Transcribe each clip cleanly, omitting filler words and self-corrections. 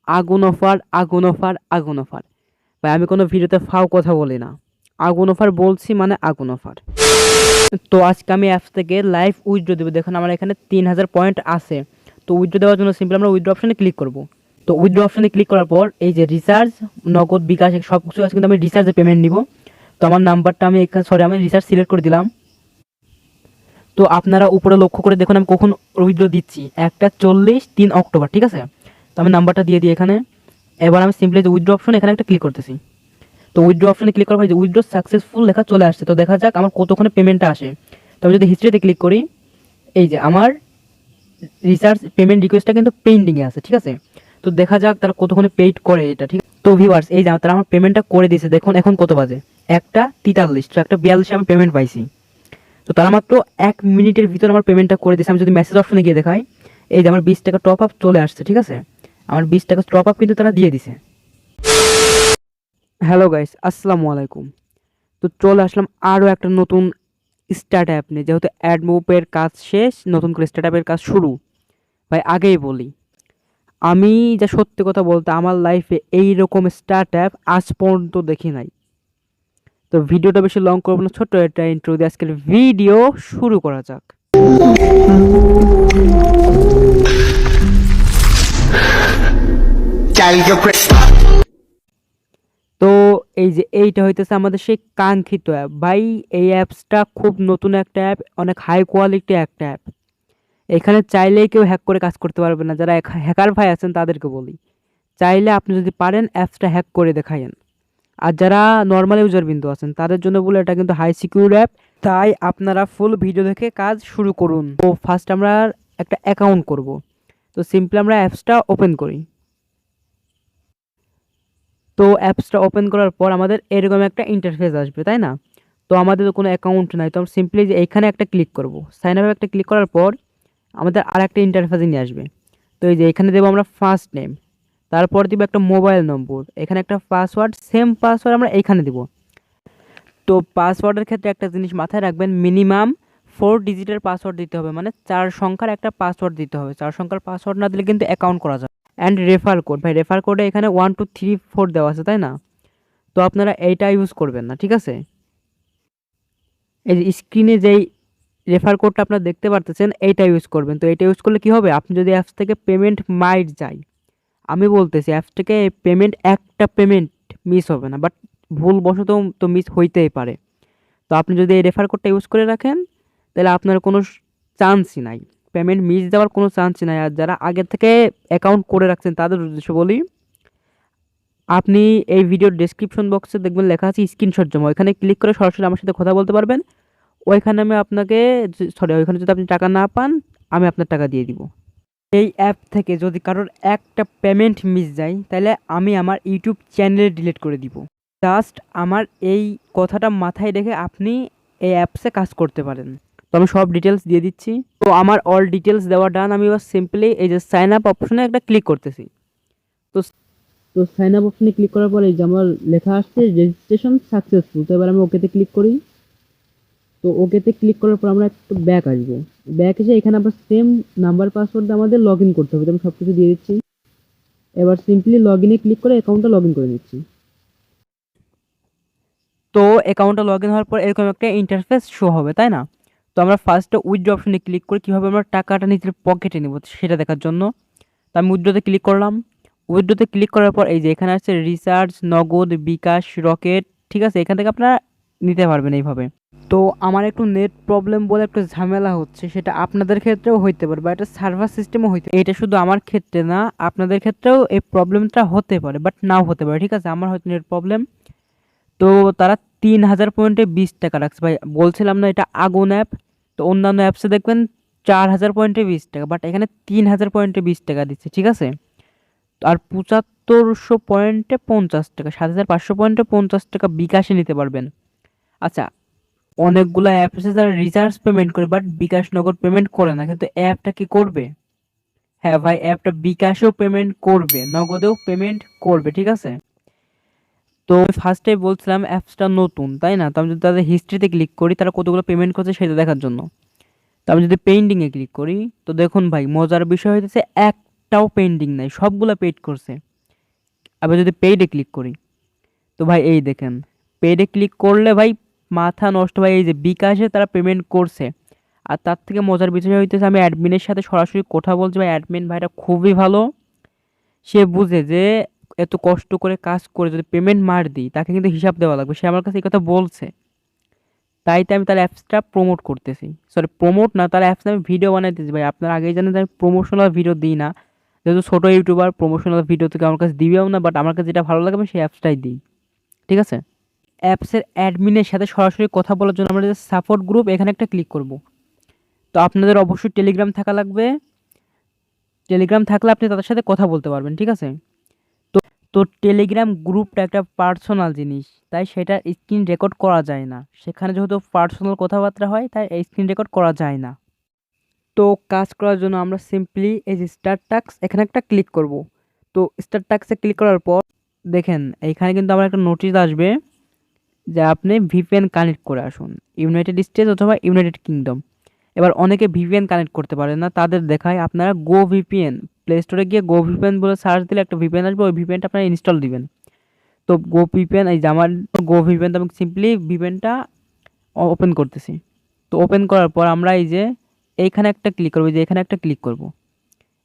আগুন অফার, আগুন অফার, আগুন অফার। ভাই আমি কোনো ভিডিওতে ফাও কথা বলি না, আগুন অফার বলছি মানে আগুন অফার। তো আজকে আমি অ্যাপস থেকে লাইভ উইথড্র দেবো। দেখুন আমার এখানে 3000 পয়েন্ট আছে। তো উইথড্র দেওয়ার জন্য সিম্পল আমরা উইথড্র অপশানে ক্লিক করব। তো উইথড্র অপশানে ক্লিক করার পর এই যে রিচার্জ, নগদ, বিকাশ সব কিছু আছে, কিন্তু আমি রিচার্জে পেমেন্ট নিব। তো আমার নাম্বারটা আমি এখানে আমি রিচার্জ সিলেক্ট করে দিলাম। তো আপনারা উপরে লক্ষ্য করে দেখুন আমি কখন উইথড্র দিচ্ছি, 1:40 অক্টোবর, ঠিক আছে। তো আমি নাম্বারটা দিয়ে দিই এখানে। এবার আমি সিম্পলি যে উইথড্র অপশন এখানে একটা ক্লিক করতেছি। তো উইথড্র অপশনে ক্লিক করার পর যে উইথড্র সাকসেসফুল লেখা চলে আসছে। তো দেখা যাক আমার কতক্ষণে পেমেন্টটা আসে। তো আমি যদি হিস্ট্রিতে ক্লিক করি, এই যে আমার রিচার্জ পেমেন্ট রিকোয়েস্টটা কিন্তু পেন্ডিংয়ে আছে, ঠিক আছে। তো দেখা যাক তারা কতক্ষণে পেইড করে এটা, ঠিক। তো ভিউয়ার্স এই যে তারা আমার পেমেন্টটা করে দিয়েছে। দেখুন এখন কত বাজে, 1:43। তো 1:42 আমি পেমেন্ট পাইছি। তো তারা মাত্র 1 মিনিটের ভিতর আমার পেমেন্টটা করে দিয়েছে। আমি যদি মেসেজ অপশনে গিয়ে দেখাই, এই যে আমার 20 টাকা টপ আপ চলে আসছে, ঠিক আছে। আমার 20 টাকা টপ আপ কিন্তু তারা দিয়ে দিছে। হ্যালো গাইস, আসসালামু আলাইকুম। তো চলে আসলাম আরও একটা নতুন স্টার্ট অ্যাপ নিয়ে। যেহেতু অ্যাড মুভের কাজ শেষ, নতুন করে স্টার্ট অ্যাপের কাজ শুরু। ভাই আগেই বলি, আমি যা সত্যি কথা বলতে আমার লাইফে এইরকম স্টার্ট অ্যাপ আজ পর্যন্ত দেখি নাই। তো ভিডিওটা বেশি লং করবো না, ছোট্ট একটা ইন্ট্রো দিয়ে আজকের ভিডিও শুরু করা যাক। তো এই যে এইটা হইতেছে আমাদের সেই কাঙ্ক্ষিত অ্যাপ। ভাই এই অ্যাপসটা খুব নতুন একটা অ্যাপ, অনেক হাই কোয়ালিটি একটা অ্যাপ। এখানে চাইলেই কেউ হ্যাক করে কাজ করতে পারবে না। যারা হ্যাকার ভাই আছেন তাদেরকে বলি, চাইলে আপনি যদি পারেন অ্যাপসটা হ্যাক করে দেখাইন। আর যারা নর্মাল ইউজার বিন্দু আছেন তাদের জন্য বলে এটা কিন্তু হাই সিকিউর অ্যাপ। তাই আপনারা ফুল ভিডিও দেখে কাজ শুরু করুন। তো ফার্স্ট আমরা একটা অ্যাকাউন্ট করব। তো সিম্পলি আমরা অ্যাপসটা ওপেন করি। তো অ্যাপসটা ওপেন করার পর আমাদের এরকম একটা ইন্টারফেস আসবে, তাই না। তো আমাদের তো কোনো অ্যাকাউন্ট নাই, তো আমরা সিম্পলি যে এইখানে একটা ক্লিক করব। সাইন আপে একটা ক্লিক করার পর আমাদের আর একটা ইন্টারফেসে নিয়ে আসবে। তো এই যে এখানে দেবো আমরা ফার্স্ট নেম, তারপর দিব একটা মোবাইল নম্বর, এখানে একটা পাসওয়ার্ড, সেম পাসওয়ার্ড আমরা এইখানে দিব। তো পাসওয়ার্ডের ক্ষেত্রে একটা জিনিস মাথায় রাখবেন, মিনিমাম 4 ডিজিটের পাসওয়ার্ড দিতে হবে, মানে 4 সংখ্যার একটা পাসওয়ার্ড দিতে হবে। 4 সংখ্যার পাসওয়ার্ড না দিলে কিন্তু অ্যাকাউন্ট করা যাবে। অ্যান্ড রেফার কোড, ভাই রেফার কোডে এখানে 1 2 3 4 দেওয়া আছে, তাই না। তো আপনারা এইটা ইউজ করবেন না, ঠিক আছে। এই যে স্ক্রিনে যেই রেফার কোডটা আপনারা দেখতে পারতেছেন, এইটা ইউজ করবেন। তো এইটা ইউজ করলে কি হবে, আপনি যদি অ্যাপস থেকে পেমেন্ট মাইট যায়, আমি বলতেছি অ্যাপস থেকে পেমেন্ট, একটা পেমেন্ট মিস হবে না, বাট ভুলবশত তো মিস হইতেই পারে। তো আপনি যদি এই রেফার কোডটা ইউজ করে রাখেন, তাহলে আপনার কোনো চান্সই নাই, পেমেন্ট মিস দেওয়ার কোনো চান্সই নাই। আর যারা আগের থেকে অ্যাকাউন্ট করে রাখছেন তাদের উদ্দেশ্যে বলি, আপনি এই ভিডিওর ডেসক্রিপশন বক্সে দেখবেন লেখা আছে স্ক্রিনশট জমা, ওইখানে ক্লিক করে সরাসরি আমার সাথে কথা বলতে পারবেন। ওইখানে আমি আপনাকে, সরি, ওইখানে যদি আপনি টাকা না পান, আমি আপনার টাকা দিয়ে দিব। এই অ্যাপ থেকে যদি কারোর একটা পেমেন্ট মিস যায়, তাহলে আমি আমার ইউটিউব চ্যানেলে ডিলিট করে দিব। জাস্ট আমার এই কথাটা মাথায় রেখে আপনি এই অ্যাপসে কাজ করতে পারেন। তো আমি সব ডিটেলস দিয়ে দিচ্ছি। তো আমার অল ডিটেলস দেওয়া ডান। আমি এবার সিম্পলি এই যে সাইন আপ অপশনে একটা ক্লিক করতেছি। তো তো সাইন আপ অপশনে ক্লিক করার পরে যে আমার লেখা আসছে রেজিস্ট্রেশন সাকসেসফুল। তো এবার আমি ওকেতে ক্লিক করি। তো ওকেতে ক্লিক করার পর আমরা একটু ব্যাক আসবো। ব্যাক এসে এখানে আবার সেম নাম্বার পাসওয়ার্ড আমাদের লগ ইন করতে হবে। তো আমি সব কিছু দিয়ে দিচ্ছি। এবার সিম্পলি লগ ইনে ক্লিক করে অ্যাকাউন্টটা লগ ইন করে নিচ্ছি। তো অ্যাকাউন্টটা লগ ইন হওয়ার পর এরকম একটা ইন্টারফেস শো হবে, তাই না। তো আমরা ফার্স্টে উইথড্র অপশনে ক্লিক করে কীভাবে আমরা টাকাটা নিজের পকেটে নেব সেটা দেখার জন্য। তো আমি উইথড্রোতে ক্লিক করলাম। উইথড্রোতে ক্লিক করার পর এই যে এখানে আছে রিচার্জ, নগদ, বিকাশ, রকেট, ঠিক আছে। এখান থেকে আপনারা নিতে পারবেন এইভাবে। তো আমার একটু নেট প্রবলেম বলে একটু ঝামেলা হচ্ছে, সেটা আপনাদের ক্ষেত্রেও হইতে পারে, বা এটা সার্ভার সিস্টেমও হইতে, এটা শুধু আমার ক্ষেত্রে না, আপনাদের ক্ষেত্রেও এই প্রবলেমটা হতে পারে, বাট নাও হতে পারে, ঠিক আছে। আমার হয়তো নেট প্রবলেম। তো তারা 3000 পয়েন্টে 20 টাকা রাখছে। ভাই বলছিলাম না এটা আগুন অ্যাপ। তো অন্যান্য অ্যাপসে দেখবেন 4000 পয়েন্টে 20 টাকা, বাট এখানে 3000 পয়েন্টে 20 টাকা দিচ্ছে, ঠিক আছে। আর 7500 পয়েন্টে 50 টাকা, 7500 পয়েন্টে 50 টাকা বিকাশে নিতে পারবেন। আচ্ছা, অনেকগুলো অ্যাপ আছে যারা রিচার্জ পেমেন্ট করে, বাট বিকাশ নগদ পেমেন্ট করে না, কিন্তু অ্যাপটা কি করবে? হ্যাঁ ভাই, অ্যাপটা বিকাশেও পেমেন্ট করবে, নগদেও পেমেন্ট করবে, ঠিক আছে। তো ফার্স্টে বলছিলাম অ্যাপসটা নতুন, তাই না। তো আমি যদি তাদের হিস্ট্রিতে ক্লিক করি তারা কতগুলো পেমেন্ট করছে সেটা দেখার জন্য। তো আমি যদি পেন্ডিংয়ে ক্লিক করি, তো দেখুন ভাই মজার বিষয় হইতেছে একটাও পেন্ডিং নাই, সবগুলো পেড করছে। আবার যদি পেইডে ক্লিক করি, তো ভাই এই দেখেন পেইডে ক্লিক করলে ভাই মাথা নষ্ট। ভাই এই যে বিকাশে তারা পেমেন্ট করছে। আর তার থেকে মজার বিষয় হইতেছে আমি অ্যাডমিনের সাথে সরাসরি কথা বলছি ভাই, অ্যাডমিন ভাইটা খুবই ভালো। সে বুঝে যে এত কষ্ট করে কাজ করে যদি পেমেন্ট মার দিই তাকে কিন্তু হিসাব দেওয়া লাগবে, সে আমার কাছে এই কথা বলছে। তাই তো আমি তার অ্যাপসটা প্রমোট করতেছি, সরি প্রমোট না, তার অ্যাপসে আমি ভিডিও বানাইতেছি। ভাই আপনারা আগেই জানেন যে আমি প্রমোশনাল ভিডিও দিই না, যেহেতু ছোটো ইউটিউবার প্রমোশনাল ভিডিও থেকে আমার কাছে দিবেও না, বাট আমার কাছে যেটা ভালো লাগে আমি সেই অ্যাপসটাই দিই, ঠিক আছে। অ্যাপসের অ্যাডমিনের সাথে সরাসরি কথা বলার জন্য আমরা যে সাপোর্ট গ্রুপ এখানে একটা ক্লিক করব। তো আপনাদের অবশ্যই টেলিগ্রাম থাকা লাগবে, টেলিগ্রাম থাকলে আপনি তাদের সাথে কথা বলতে পারবেন, ঠিক আছে। তো তো টেলিগ্রাম গ্রুপটা একটা পার্সোনাল জিনিস, তাই সেটা স্ক্রিন রেকর্ড করা যায় না। সেখানে যেহেতু পার্সোনাল কথাবার্তা হয় তাই স্ক্রিন রেকর্ড করা যায় না। তো কাজ করার জন্য আমরা সিম্পলি এই যে স্টার্ট টাস্ক এখানে একটা ক্লিক করব। তো স্টার্ট টাস্কে ক্লিক করার পর দেখেন এইখানে কিন্তু আমার একটা নোটিশ আসবে যে আপনি ভিপিএন কানেক্ট করে আসুন, ইউনাইটেড স্টেটস অথবা ইউনাইটেড কিংডম। এবার অনেকে ভিপিএন কানেক্ট করতে পারে না, তাদের দেখায় আপনারা গো ভিপিএন, প্লে স্টোরে গিয়ে গো ভিপিএন বলে সার্চ দিলে একটা ভিপিএন আসবে, ওই ভিপিএনটা আপনারা ইনস্টল দিবেন। তো গো ভিপিএন, এই যে আমার গো ভিপিএন, তো আমি সিম্পলি ভিপিএনটা ওপেন করতেছি। তো ওপেন করার পর আমরা এই যে এইখানে একটা ক্লিক করবো, যে এখানে একটা ক্লিক করব।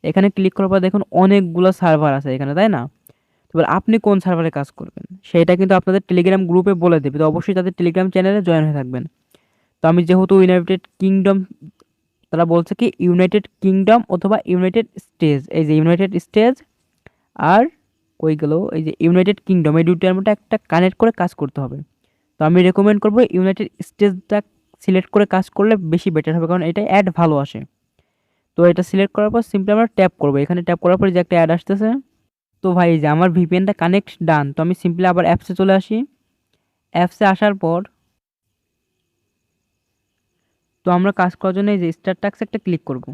এখানে ক্লিক করার পর দেখুন অনেকগুলো সার্ভার আছে এখানে, তাই না। এবার আপনি কোন সার্ভারে কাজ করবেন সেটা কিন্তু আপনাদের টেলিগ্রাম গ্রুপে বলে দেবে, তো অবশ্যই তাদের টেলিগ্রাম চ্যানেলে জয়েন হয়ে থাকবেন। তো আমি যেহেতু ইউনাইটেড কিংডম, তারা বলছে কি ইউনাইটেড কিংডম অথবা ইউনাইটেড স্টেটস, এই যে ইউনাইটেড স্টেটস আর কই গেল, এই যে ইউনাইটেড কিংডম, এই দুইটার মধ্যে একটা কানেক্ট করে কাজ করতে হবে। তো আমি রেকমেন্ড করবো ইউনাইটেড স্টেটসটা সিলেক্ট করে কাজ করলে বেশি বেটার হবে, কারণ এটা অ্যাড ভালো আসে। তো এটা সিলেক্ট করার পর সিম্পলি আমরা ট্যাপ করবো, এখানে ট্যাপ করার পর যে একটা অ্যাড আসতেছে। তো ভাই এই যে আমার ভিপিএনটা কানেক্ট ডান। তো আমি সিম্পলি আবার অ্যাপসে চলে আসি। অ্যাপসে আসার পর তো আমরা কাজ করার জন্য এই যে স্টার্ট টাস্ক একটা ক্লিক করব।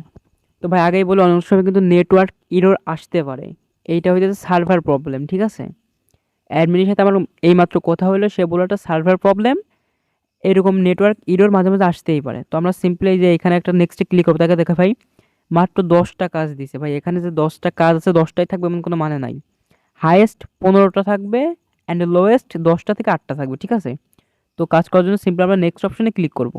তো ভাই আগেই বলে অনেক সময় কিন্তু নেটওয়ার্ক ইরর আসতে পারে, এইটা হয়ে যাচ্ছে সার্ভার প্রবলেম, ঠিক আছে। অ্যাডমিনের সাথে আমার এইমাত্র কথা হলো, সে বললো একটা সার্ভার প্রবলেম, এরকম নেটওয়ার্ক ইরর মাঝে মাঝে আসতেই পারে। তো আমরা সিম্পলি যে এখানে একটা নেক্সটে ক্লিক করবো, তাকে দেখা ভাই মাত্র 10টা কাজ দিছে। ভাই এখানে যে 10টা কাজ আছে 10টাই থাকবে এমন কোনো মানে নাই, হাইয়েস্ট 15টা থাকবে অ্যান্ড লোয়েস্ট 10টা থেকে 8টা থাকবে, ঠিক আছে। তো কাজ করার জন্য সিম্পলি আমরা নেক্সট অপশনে ক্লিক করব।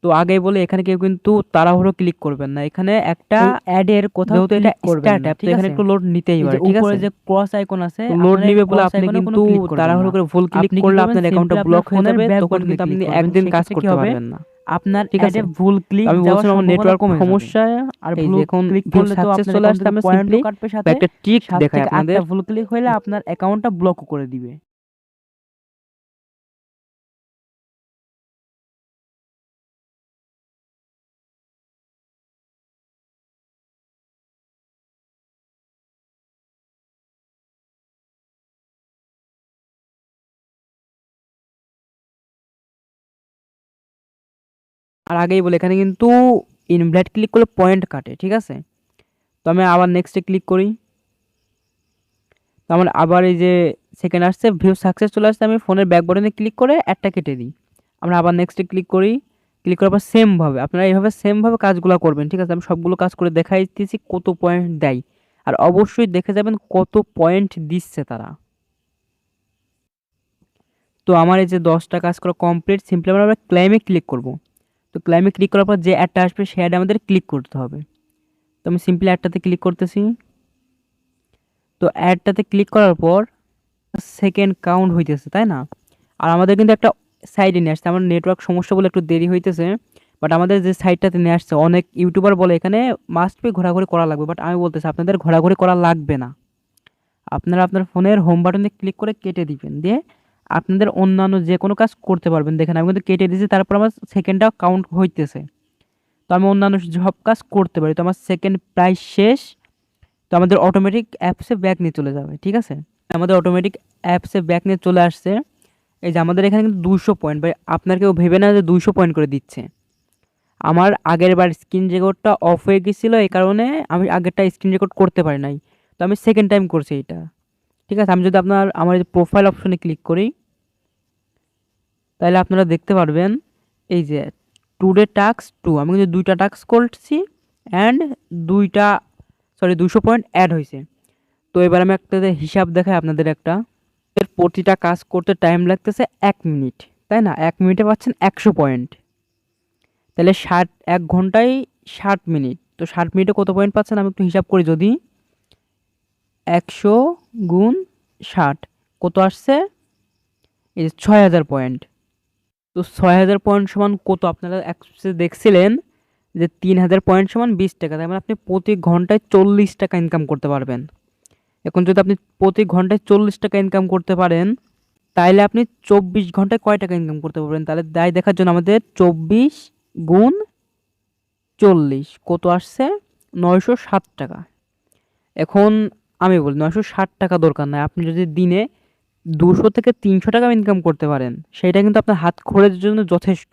তো আগেই বলে এখানে কেউ কিন্তু তাড়াহুড়ো ক্লিক করবেন না, এখানে একটা অ্যাডের কোথাও, যেহেতু এটা স্টার্ট অ্যাপ, তো এখানে একটু লোড নিতেই পারে, ঠিক আছে। উপরে যে ক্রস আইকন আছে লোড নিবে বলে আপনি কিন্তু তাড়াহুড়ো করে ভুল ক্লিক করলে আপনার অ্যাকাউন্টটা ব্লক হয়ে যাবে, তখন কিন্তু আপনি একদিন কাজ করতে পারবেন না আপনার, ঠিক আছে। ভুল ক্লিক, আমি বলছিলাম আমার নেটওয়ার্ক সমস্যা, আর ভুল ক্লিক করলে তো আপনার চলে আসলে আমি সিম্পলি একটা ট্রিক দেখাই আপনাদের, ভুল ক্লিক হলে আপনার অ্যাকাউন্টটা ব্লক করে দিবে। আর আগেই বলে এখানে কিন্তু ইনভাইট ক্লিক করলে পয়েন্ট কাটে, ঠিক আছে। তো আমি আবার নেক্সটে ক্লিক করি। তো আমার আবার এই যে সেকেন্ড আসছে ভিউ সাকসেস চলে আসছে, আমি ফোনের ব্যাক বাটনে ক্লিক করে অ্যাডটা কেটে দিই। আমরা আবার নেক্সটে ক্লিক করি, ক্লিক করার পর সেমভাবে আপনারা এইভাবে সেমভাবে কাজগুলো করবেন, ঠিক আছে। আমি সবগুলো কাজ করে দেখাই দিচ্ছি কত পয়েন্ট দেয়, আর অবশ্যই দেখে যাবেন কত পয়েন্ট দিচ্ছে তারা। তো আমার এই যে 10টা কাজ করা কমপ্লিট, সিম্পলি আমরা ক্লেমে ক্লিক করব। তো ক্লেমে ক্লিক করার পর যে অ্যাডটা আসবে সেই অ্যাডে আমাদের ক্লিক করতে হবে। তো আমি সিম্পলি অ্যাডটাতে ক্লিক করতেছি। তো অ্যাডটাতে ক্লিক করার পর সেকেন্ড কাউন্ট হইতেছে, তাই না। আর আমাদের কিন্তু একটা সাইডে নিয়ে আসছে, আমার নেটওয়ার্ক সমস্যা বলে একটু দেরি হইতেছে, বাট আমাদের যে সাইডটাতে নিয়ে আসছে অনেক ইউটিউবার বলে এখানে মাস্ট বি ঘোরাঘুরি করা লাগবে, বাট আমি বলতেছি আপনাদের ঘোরাঘুরি করা লাগবে না। আপনারা আপনার ফোনের হোম বাটনে ক্লিক করে কেটে দিবেন, দিয়ে আপনাদের অন্যান্য যে কোনো কাজ করতে পারবেন। দেখেন আমি কিন্তু কেটে দিয়েছি, তারপর আমার সেকেন্ডটা কাউন্ট হইতেছে। তো আমি অন্যান্য সব কাজ করতে পারি। তো আমার সেকেন্ড প্রায় শেষ। তো আমাদের অটোমেটিক অ্যাপসে ব্যাক নিয়ে চলে যাবে, ঠিক আছে। আমাদের অটোমেটিক অ্যাপসে ব্যাক নিয়ে চলে আসছে। এই যে আমাদের এখানে কিন্তু 200 পয়েন্ট, ভাই আপনার কেউ ভেবে না যে 200 পয়েন্ট করে দিচ্ছে। আমার আগের বার স্ক্রিন রেকর্ডটা অফ হয়ে গেছিলো, এই কারণে আমি আগেরটা স্ক্রিন রেকর্ড করতে পারি নাই। তো আমি সেকেন্ড টাইম করছি এটা, ঠিক আছে। আমি যদি আমার এই প্রোফাইল অপশনে ক্লিক করি, তাহলে আপনারা দেখতে পারবেন এই যে টুডে টাস্ক 2, আমি কিন্তু 2টা টাস্ক করছি অ্যান্ড 200 পয়েন্ট অ্যাড হয়েছে। তো এবার আমি আপনাদের হিসাব দেখাই আপনাদের একটা। এর প্রতিটা কাজ করতে টাইম লাগতেছে 1 মিনিট, তাই না? 1 মিনিটে পাচ্ছেন 100 পয়েন্ট। তাহলে 1 ঘন্টায় 60 মিনিট। তো 60 মিনিটে কত পয়েন্ট পাচ্ছেন আমি একটু হিসাব করি যদি। 100 গুণ 60 কত আসছে? এই যে 6000 পয়েন্ট। তো 6000 পয়েন্ট সমান কত? আপনারা অ্যাপসে দেখছিলেন যে 3000 পয়েন্ট সমান 20 টাকা। তার মানে আপনি প্রতি ঘন্টায় 40 টাকা ইনকাম করতে পারবেন। এখন যদি আপনি প্রতি ঘন্টায় 40 টাকা ইনকাম করতে পারেন, তাইলে আপনি 24 ঘন্টায় কয় টাকা ইনকাম করতে পারবেন? তাহলে দায় দেখার জন্য আমাদের 24 গুণ 40 কত আসছে? 960 টাকা। এখন আমি বলি 960 টাকা দরকার নাই। আপনি যদি দিনে 200 থেকে 300 টাকা ইনকাম করতে পারেন, সেটা কিন্তু আপনার হাত খরচের জন্য যথেষ্ট।